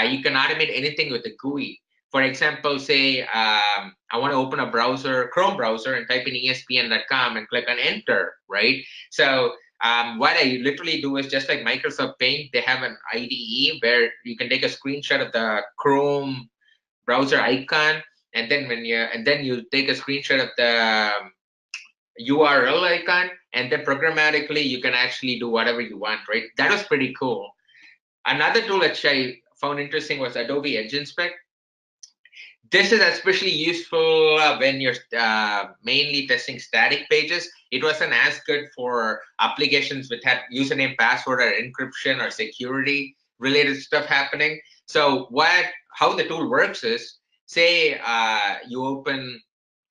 you can automate anything with the GUI. For example, say I want to open a browser, Chrome browser, and type in espn.com and click on enter, right? So what I literally do is just like Microsoft Paint, they have an IDE where you can take a screenshot of the Chrome browser icon, and then you take a screenshot of the URL icon, and then programmatically you can actually do whatever you want, right? That was pretty cool. Another tool that I found interesting was Adobe Edge Inspect. This is especially useful when you're mainly testing static pages. It wasn't as good for applications which had username, password, or encryption or security related stuff happening. So how the tool works is, say you open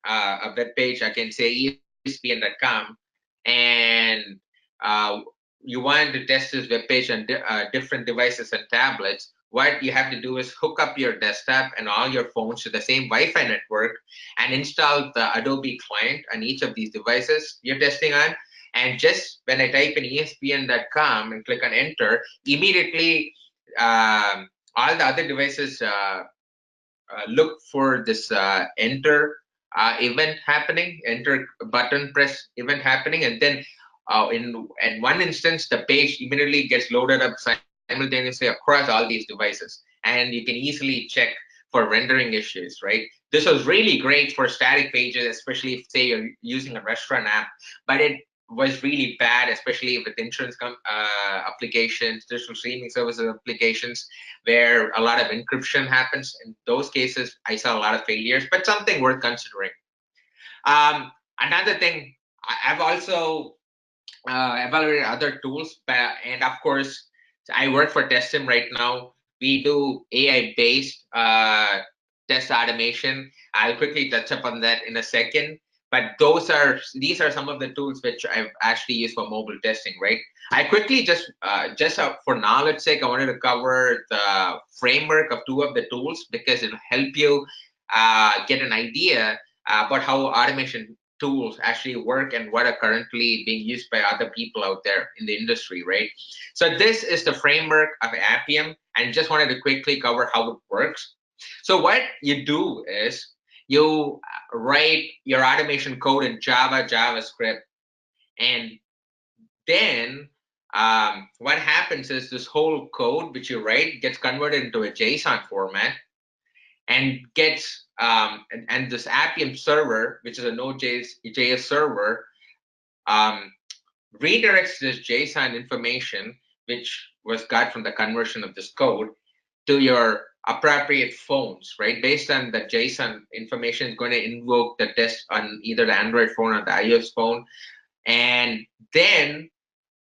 a web page, I can say espn.com, and you want to test this web page on different devices and tablets. What you have to do is hook up your desktop and all your phones to the same Wi-Fi network and install the Adobe client on each of these devices you're testing on. And just when I type in espn.com and click on enter, immediately all the other devices look for this enter event happening, enter button press event happening, and then in one instance, the page immediately gets loaded up simultaneously across all these devices, and you can easily check for rendering issues, right? This was really great for static pages, especially if, say, you're using a restaurant app, but it was really bad, especially with insurance applications, digital streaming services applications, where a lot of encryption happens. In those cases, I saw a lot of failures, but something worth considering. Another thing, I've also evaluated other tools, and of course, I work for Testim right now. We do AI-based test automation. I'll quickly touch upon that in a second. But these are some of the tools which I've actually used for mobile testing, right? I quickly just for knowledge sake, I wanted to cover the framework of two of the tools because it'll help you get an idea about how automation tools actually work and what are currently being used by other people out there in the industry, right? So this is the framework of Appium, and just wanted to quickly cover how it works. So what you do is you write your automation code in Java, JavaScript, and then what happens is this whole code which you write gets converted into a JSON format and gets and this Appium server, which is a Node.js server, redirects this JSON information, which was got from the conversion of this code, to your appropriate phones, right? Based on the JSON information, is going to invoke the test on either the Android phone or the iOS phone, and then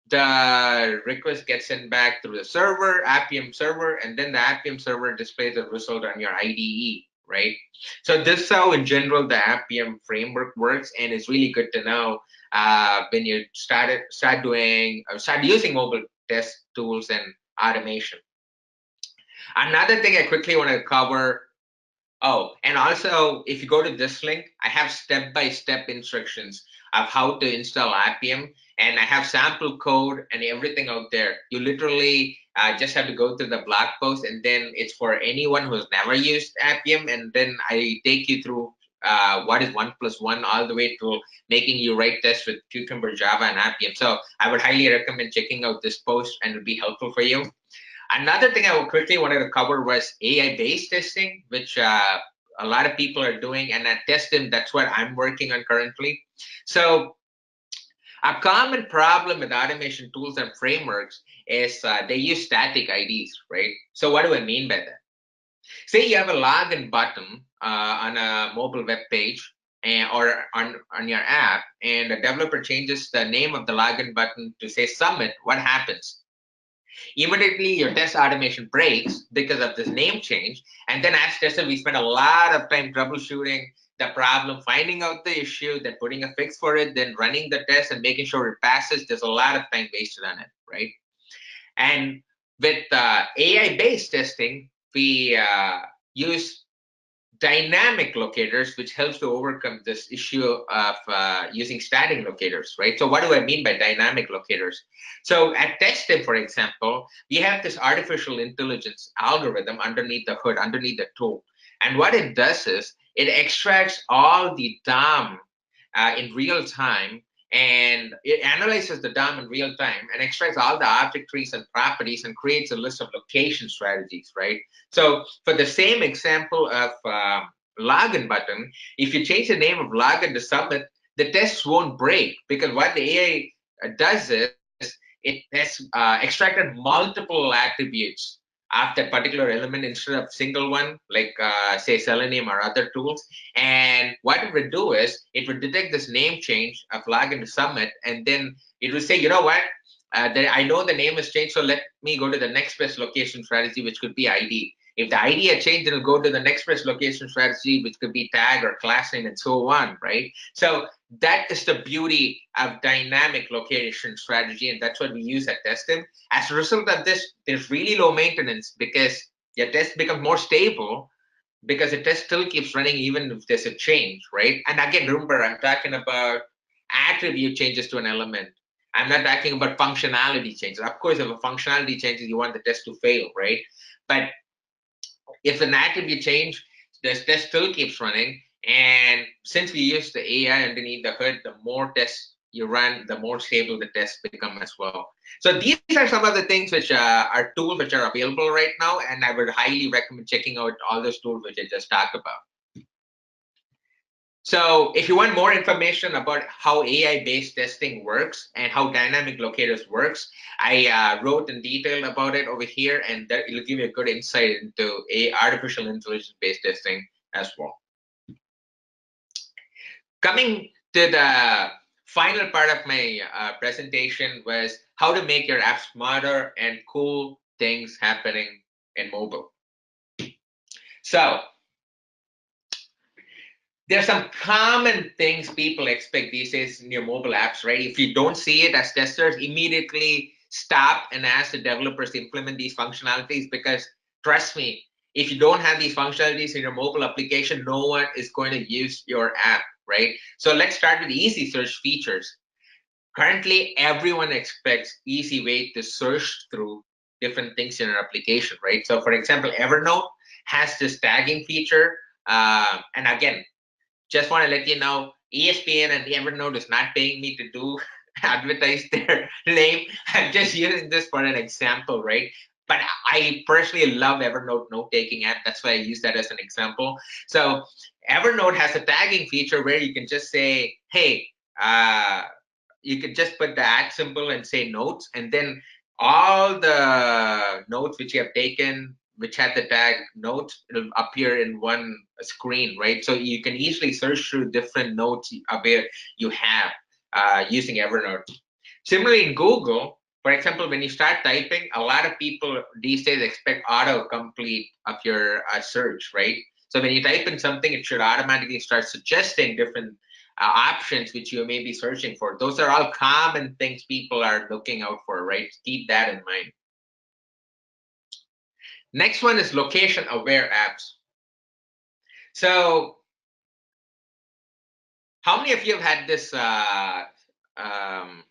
the request gets sent back through the server, Appium server, and then the Appium server displays the result on your IDE, right? So this is how, in general, the Appium framework works, and it's really good to know when you start using mobile test tools and automation. Another thing I quickly want to cover. Oh, and also, if you go to this link, I have step-by-step instructions of how to install Appium, and I have sample code and everything out there. You literally just have to go through the blog post, and then it's for anyone who's never used Appium, and then I take you through what is 1+1 all the way to making you write tests with Cucumber, Java, and Appium. So I would highly recommend checking out this post, and it'll be helpful for you. Another thing I quickly wanted to cover was AI-based testing, which a lot of people are doing, and at Testim, that's what I'm working on currently. So a common problem with automation tools and frameworks is they use static IDs, right? So what do I mean by that? Say you have a login button on a mobile web page or on your app, and a developer changes the name of the login button to say submit. What happens? Immediately, your test automation breaks because of this name change. And then as testers, we spend a lot of time troubleshooting the problem, finding out the issue, then putting a fix for it, then running the test and making sure it passes. There's a lot of time wasted on it, right? And with AI-based testing, we use dynamic locators, which helps to overcome this issue of using static locators, right? So what do I mean by dynamic locators? So at Testim, for example, we have this artificial intelligence algorithm underneath the hood, underneath the tool. And what it does is it extracts all the DOM in real time, and it analyzes the DOM in real time and extracts all the object trees and properties and creates a list of location strategies, right? So for the same example of login button, if you change the name of login to submit, the tests won't break, because what the AI does is it has extracted multiple attributes of that particular element instead of single one, like say Selenium or other tools. And what it would do is it would detect this name change of login to submit, and then it would say, you know what, I know the name has changed, so let me go to the next best location strategy, which could be ID. If the ID had changed, it'll go to the next best location strategy, which could be tag or class name and so on, right? So that is the beauty of dynamic location strategy, and that's what we use at Testim. As a result of this, there's really low maintenance because your test becomes more stable, because the test still keeps running even if there's a change, right? And again, remember, I'm talking about attribute changes to an element. I'm not talking about functionality changes. Of course, if a functionality changes, you want the test to fail, right? But if an attribute change, the test still keeps running. And since we use the AI underneath the hood, the more tests you run, the more stable the tests become as well. So these are some of the things which are tools which are available right now, and I would highly recommend checking out all those tools which I just talked about. So if you want more information about how AI-based testing works and how dynamic locators works, I wrote in detail about it over here, and that will give you a good insight into artificial intelligence-based testing as well. Coming to the final part of my presentation was how to make your app smarter and cool things happening in mobile. So there's some common things people expect these days in your mobile apps, right? If you don't see it as testers, immediately stop and ask the developers to implement these functionalities, because trust me, if you don't have these functionalities in your mobile application, no one is going to use your app, right? So let's start with easy search features. Currently, everyone expects easy way to search through different things in an application, right? So for example, Evernote has this tagging feature. And again, just want to let you know, ESPN and Evernote is not paying me to do advertise their name. I'm just using this for an example, right? But I personally love Evernote note-taking app. That's why I use that as an example. So Evernote has a tagging feature where you can just say, hey, you could just put the @ symbol and say notes, and then all the notes which you have taken, which had the tag notes, it'll appear in one screen, right? So you can easily search through different notes you have using Evernote. Similarly, in Google, For example, when you start typing, a lot of people these days expect autocomplete of your search, right? So when you type in something, it should automatically start suggesting different options which you may be searching for. Those are all common things people are looking out for, right? Keep that in mind. Next one is location aware apps. So how many of you have had this um,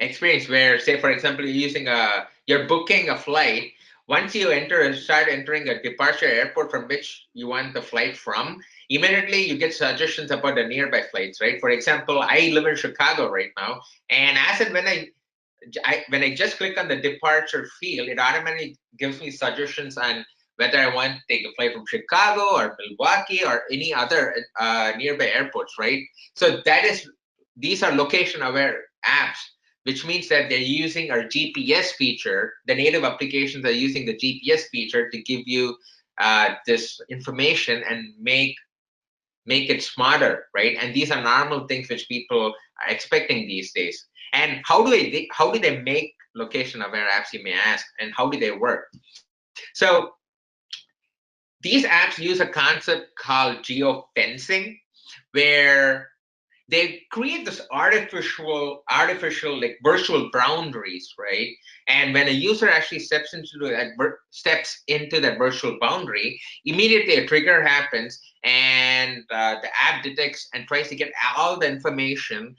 experience where, say, for example, you're booking a flight. Once you start entering a departure airport from which you want the flight from, immediately you get suggestions about the nearby flights, right? For example, I live in Chicago right now, and as and when I just click on the departure field, it automatically gives me suggestions on whether I want to take a flight from Chicago or Milwaukee or any other nearby airports, right? So these are location aware apps, which means that they're using our GPS feature. The native applications are using the GPS feature to give you this information and make it smarter, right? And these are normal things which people are expecting these days. And how do they make location aware apps, you may ask, and how do they work? So these apps use a concept called geofencing, where they create this artificial like virtual boundaries, right? And when a user actually steps into that virtual boundary, immediately a trigger happens, and the app detects and tries to get all the information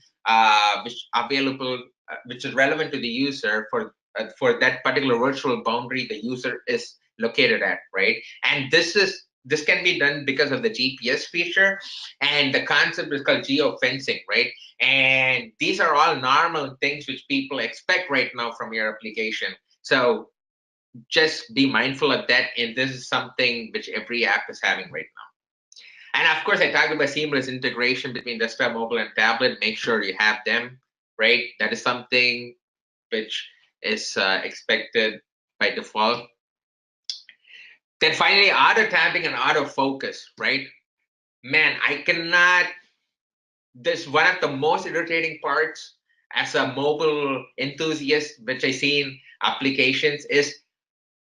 which is relevant to the user for that particular virtual boundary the user is located at, right? And this can be done because of the GPS feature, and the concept is called geofencing, right? And these are all normal things which people expect right now from your application. So just be mindful of that, and this is something which every app is having right now. And of course, I talked about seamless integration between desktop, mobile, and tablet. Make sure you have them, right? That is something which is expected by default. Then finally, auto tabbing and auto focus, right? Man, I cannot. This one of the most irritating parts as a mobile enthusiast, which I see in applications, is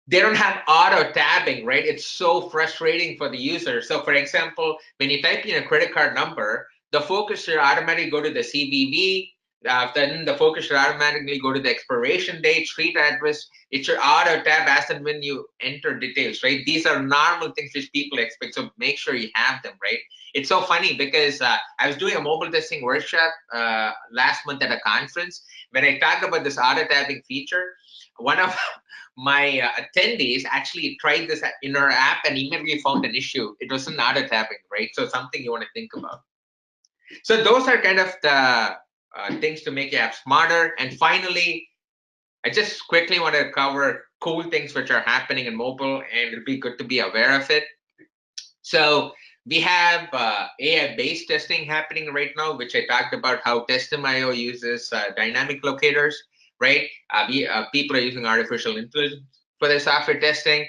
they don't have auto tabbing, right? It's so frustrating for the user. So, for example, when you type in a credit card number, the focus should automatically go to the CVV. Then the focus should automatically go to the expiration date, street address. It should auto tab as and when you enter details, right? These are normal things which people expect. So make sure you have them, right? It's so funny because I was doing a mobile testing workshop last month at a conference. When I talked about this auto tabbing feature, one of my attendees actually tried this in our app and immediately found an issue. It wasn't auto tapping, right? So something you want to think about. So those are kind of the things to make your app smarter. And finally, I just quickly want to cover cool things which are happening in mobile, and it'll be good to be aware of it. So we have AI-based testing happening right now, which I talked about how Testim.io uses dynamic locators, right? People are using artificial intelligence for their software testing.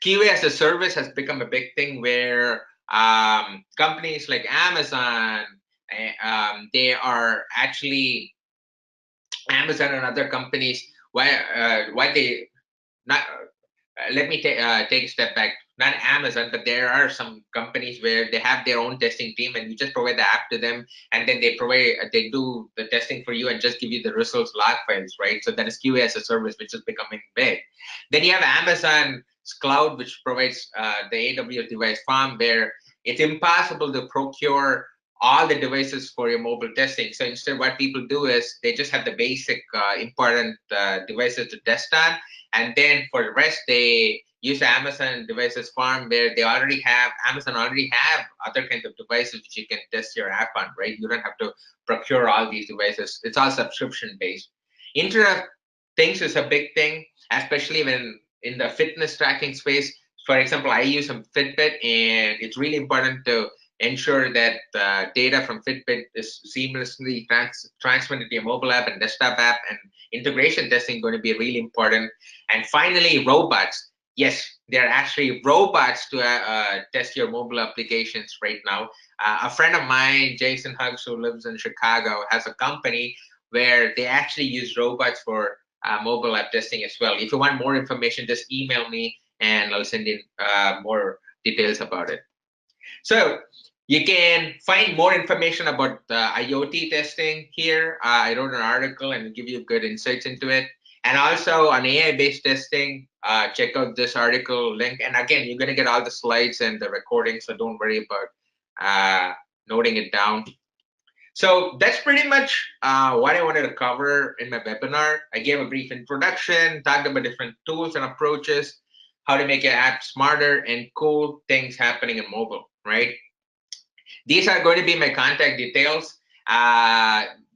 QA as a service has become a big thing where companies like Amazon, they are actually Amazon and other companies. Why they not? Let me take a step back. Not Amazon, but there are some companies where they have their own testing team, and you just provide the app to them, and then they do the testing for you and just give you the results log files, right? So that is QA as a service, which is becoming big. Then you have Amazon Cloud, which provides the AWS device farm, where it's impossible to procure all the devices for your mobile testing. So instead, what people do is they just have the basic important devices to test on, and then for the rest, they use Amazon devices farm, where Amazon already have other kinds of devices which you can test your app on, right? You don't have to procure all these devices. It's all subscription based. Internet of Things is a big thing, especially when in the fitness tracking space. For example, I use some Fitbit, and it's really important to ensure that data from Fitbit is seamlessly transmitted to your mobile app and desktop app, and integration testing is going to be really important. And finally, robots. Yes, there are actually robots to test your mobile applications right now. A friend of mine, Jason Huggs, who lives in Chicago, has a company where they actually use robots for mobile app testing as well. If you want more information, just email me and I'll send in more details about it. So you can find more information about IoT testing here. I wrote an article and give you good insights into it. And also on AI-based testing, check out this article link. And again, you're going to get all the slides and the recording, so don't worry about noting it down. So that's pretty much what I wanted to cover in my webinar. I gave a brief introduction, talked about different tools and approaches, how to make your app smarter, and cool things happening in mobile, right? These are going to be my contact details.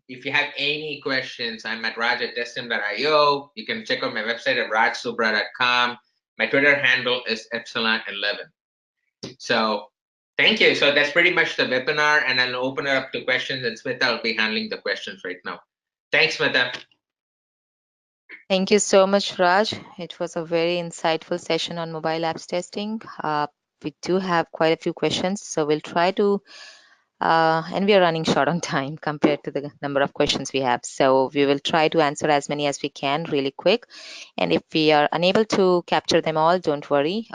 If you have any questions, I'm at raj@testim.io. You can check out my website at rajsubra.com. My Twitter handle is epsilon11. So thank you. So that's pretty much the webinar, and I'll open it up to questions, and Smita will be handling the questions right now. Thanks, Smita. Thank you so much, Raj. It was a very insightful session on mobile apps testing. We do have quite a few questions, so we'll try to, and we are running short on time compared to the number of questions we have. So we will try to answer as many as we can really quick. And if we are unable to capture them all, don't worry.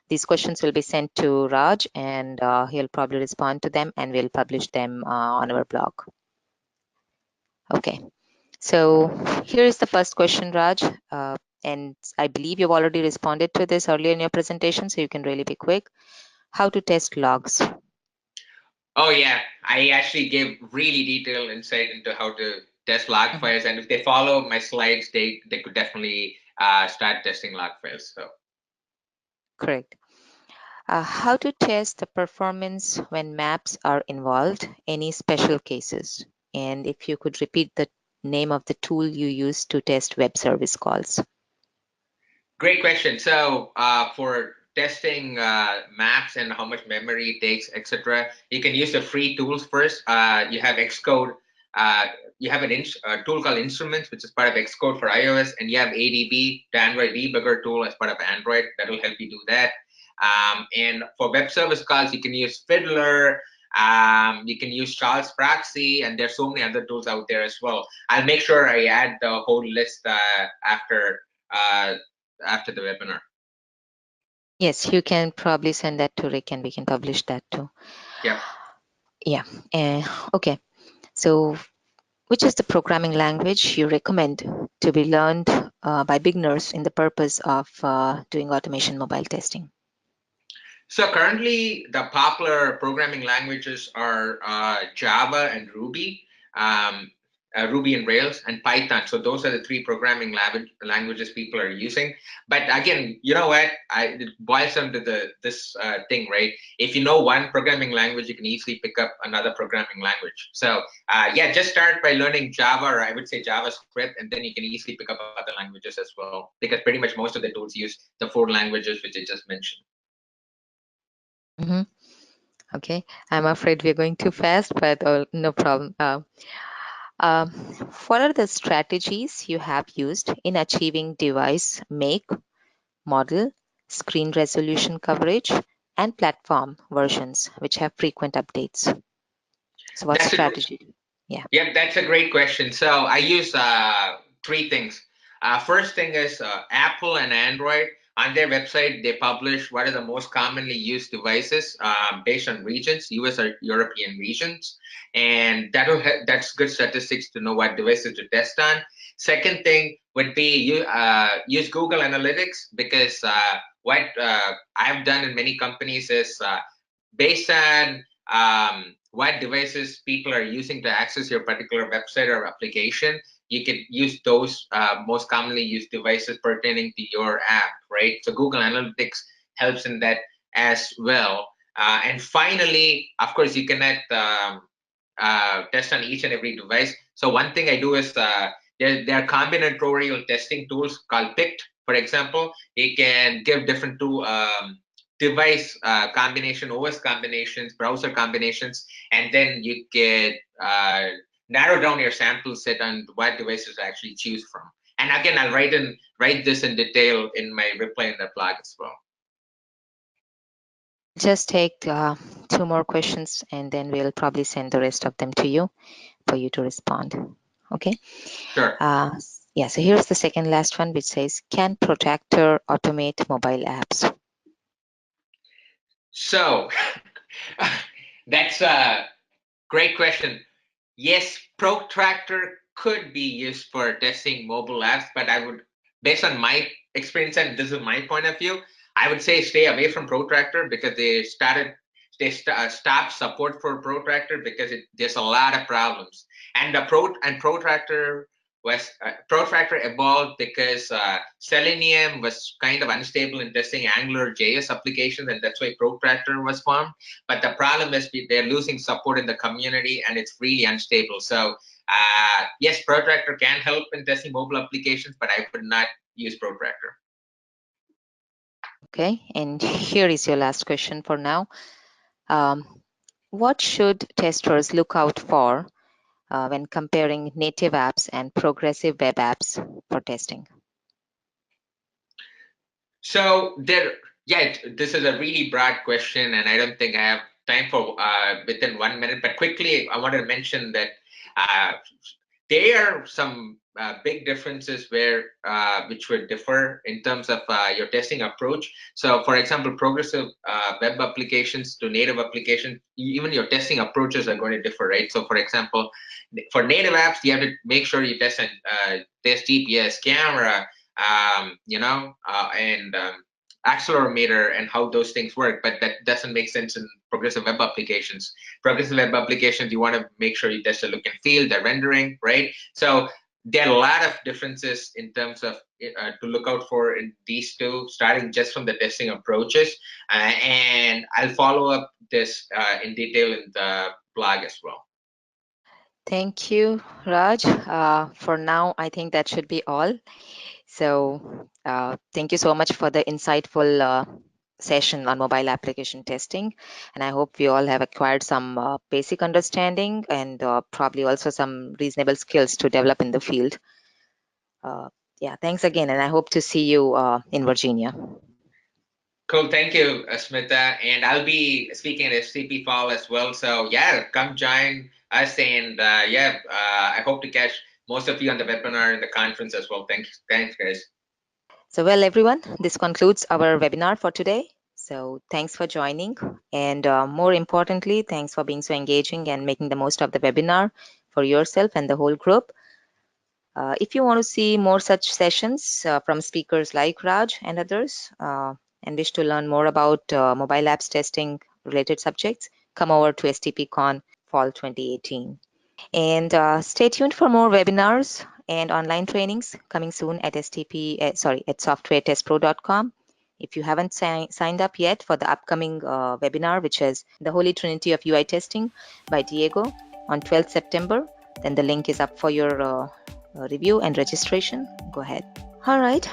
These questions will be sent to Raj, and he'll probably respond to them, and we'll publish them on our blog. Okay. So here is the first question, Raj, and I believe you've already responded to this earlier in your presentation, so you can really be quick. How to test logs? Oh yeah, I actually gave really detailed insight into how to test log files, and if they follow my slides, they could definitely start testing log files. So Correct. How to test the performance when maps are involved? Any special cases? And if you could repeat the name of the tool you use to test web service calls. great question. So for testing maps and how much memory it takes, etc., you can use the free tools first. You have XCODE. You have a tool called Instruments, which is part of XCODE for iOS, and you have ADB, the Android debugger tool, as part of Android. That will help you do that. And for web service calls, you can use Fiddler. You can use Charles Proxy, and there's so many other tools out there as well. I'll make sure I add the whole list after the webinar. Yes, you can probably send that to Rick and we can publish that too. Yeah. Yeah. Okay. So which is the programming language you recommend to be learned by beginners in the purpose of doing automation mobile testing? So currently, the popular programming languages are Java and Ruby, Ruby and Rails, and Python. So those are the three programming languages people are using. But again, you know what? It boils down to this thing, right? If you know one programming language, you can easily pick up another programming language. So yeah, just start by learning Java, or I would say JavaScript, and then you can easily pick up other languages as well, because pretty much most of the tools use the four languages which I just mentioned. Mm-hmm. Okay, I'm afraid we're going too fast, but no problem. What are the strategies you have used in achieving device make, model, screen resolution coverage, and platform versions which have frequent updates? So what strategy? Yeah, that's a great question. So I use three things. First thing is Apple and Android. On their website, they publish what are the most commonly used devices based on regions, US or European regions, and that's good statistics to know what devices to test on. Second thing would be use Google Analytics, because what I've done in many companies is based on what devices people are using to access your particular website or application, you can use those most commonly used devices pertaining to your app, right? So Google Analytics helps in that as well. And finally, of course, you cannot test on each and every device. So one thing I do is there are combinatorial testing tools called PICT, for example. You can give different device combination, OS combinations, browser combinations, and then you can narrow down your sample set on what devices to actually choose from. And again, I'll write this in detail in my reply in the blog as well. Just take 2 more questions and then we'll probably send the rest of them to you for you to respond. Okay. Sure. Yeah, so here's the second last one, which says, can Protractor automate mobile apps? So that's a great question. Yes, Protractor could be used for testing mobile apps, but I would, based on my experience and this is my point of view, I would say stay away from Protractor because stopped support for Protractor because there's a lot of problems. And Protractor evolved because Selenium was kind of unstable in testing Angular JS applications, and that's why Protractor was formed. But the problem is they're losing support in the community, and it's really unstable. So yes, Protractor can help in testing mobile applications, but I would not use Protractor. Okay, and here is your last question for now. What should testers look out for when comparing native apps and progressive web apps for testing? So this is a really broad question, and I don't think I have time for within 1 minute. But quickly, I wanted to mention that there are some big differences which would differ in terms of your testing approach. So, for example, progressive web applications to native applications, even your testing approaches are going to differ, right? So, for example, for native apps, you have to make sure you test GPS, camera, and accelerometer and how those things work, but that doesn't make sense in progressive web applications. Progressive web applications, you want to make sure you test the look and feel, the rendering, right? So there are a lot of differences in terms of to look out for in these two, starting just from the testing approaches. And I'll follow up this in detail in the blog as well. Thank you, Raj. For now, I think that should be all. So thank you so much for the insightful session on mobile application testing. And I hope we all have acquired some basic understanding and probably also some reasonable skills to develop in the field. Yeah, thanks again. And I hope to see you in Virginia. Cool, thank you, Smita. And I'll be speaking at FCP Fall as well. So yeah, come join us, and I hope to catch most of you on the webinar and the conference as well. Thanks, guys. So well, everyone, this concludes our webinar for today. So thanks for joining, and more importantly, thanks for being so engaging and making the most of the webinar for yourself and the whole group. If you want to see more such sessions from speakers like Raj and others, and wish to learn more about mobile apps testing related subjects, come over to STPCon Fall 2018. And stay tuned for more webinars and online trainings coming soon at SoftwareTestPro.com. If you haven't signed up yet for the upcoming webinar, which is The Holy Trinity of UI Testing by Diego on 12th September, then the link is up for your review and registration. Go ahead. All right.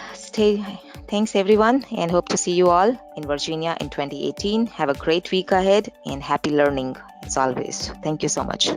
Thanks, everyone, and hope to see you all in Virginia in 2018. Have a great week ahead and happy learning as always. Thank you so much.